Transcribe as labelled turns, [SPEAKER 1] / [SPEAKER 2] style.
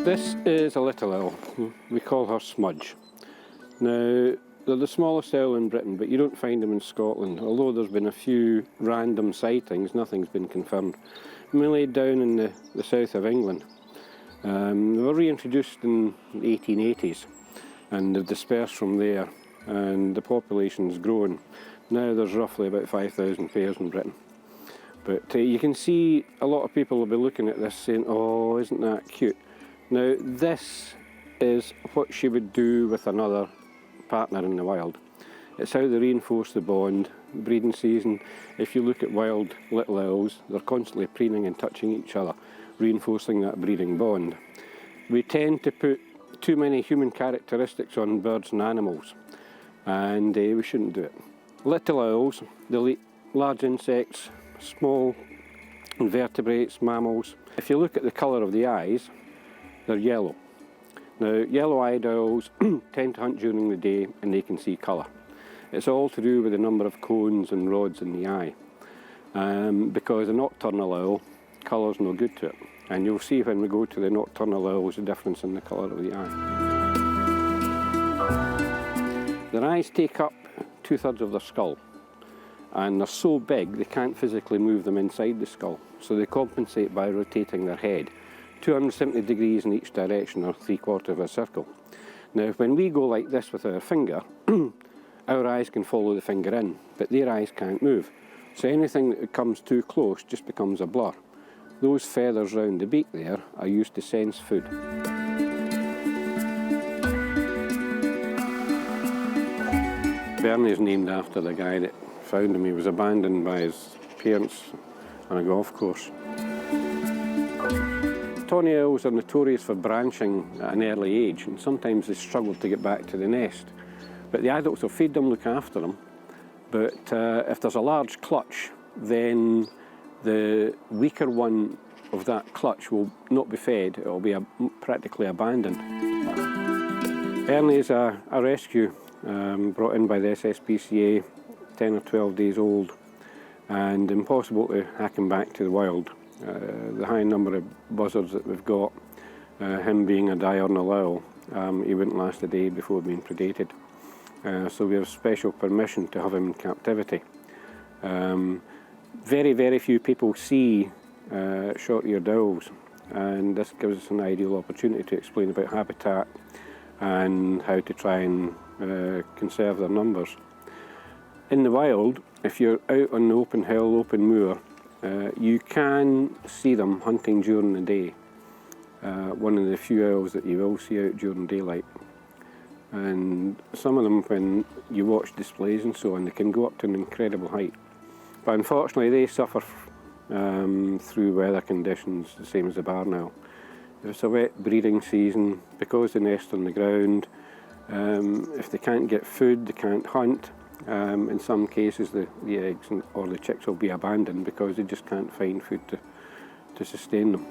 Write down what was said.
[SPEAKER 1] This is a little owl. We call her Smudge. Now, they're the smallest owl in Britain, but you don't find them in Scotland. Although there's been a few random sightings, nothing's been confirmed. Mainly down in the south of England. They were reintroduced in the 1880s and they've dispersed from there, and the population's grown. Now there's roughly about 5,000 pairs in Britain. But you can see a lot of people will be looking at this saying, oh, isn't that cute? Now this is what she would do with another partner in the wild. It's how they reinforce the bond. Breeding season, if you look at wild little owls, they're constantly preening and touching each other, reinforcing that breeding bond. We tend to put too many human characteristics on birds and animals, and we shouldn't do it. Little owls, they'll eat large insects, small invertebrates, mammals. If you look at the colour of the eyes, they're yellow. Now, yellow-eyed owls tend to hunt during the day and they can see colour. It's all to do with the number of cones and rods in the eye. Because a nocturnal owl, colour's no good to it. And you'll see when we go to the nocturnal owls the difference in the colour of the eye. Their eyes take up 2/3 of their skull. And they're so big they can't physically move them inside the skull. So they compensate by rotating their head 270 degrees in each direction, or 3/4 of a circle. Now when we go like this with our finger, our eyes can follow the finger in, but their eyes can't move. So anything that comes too close just becomes a blur. Those feathers round the beak there are used to sense food. Bernie is named after the guy that found him. He was abandoned by his parents on a golf course. Tawny owls are notorious for branching at an early age, and sometimes they struggle to get back to the nest. But the adults will feed them, look after them. But if there's a large clutch, then the weaker one of that clutch will not be fed, it will be practically abandoned. Bernie is a rescue brought in by the SSPCA, 10 or 12 days old, and impossible to hack him back to the wild. The high number of buzzards that we've got, him being a diurnal owl, he wouldn't last a day before being predated. So we have special permission to have him in captivity. Very, very few people see short-eared owls, and this gives us an ideal opportunity to explain about habitat and how to try and conserve their numbers. In the wild, if you're out on the open hill, open moor, you can see them hunting during the day. One of the few owls that you will see out during daylight. And some of them, when you watch displays and so on, they can go up to an incredible height. But unfortunately they suffer through weather conditions, the same as the barn owl. If it's a wet breeding season, because they nest on the ground, if they can't get food, they can't hunt. In some cases the eggs or the chicks will be abandoned because they just can't find food to sustain them.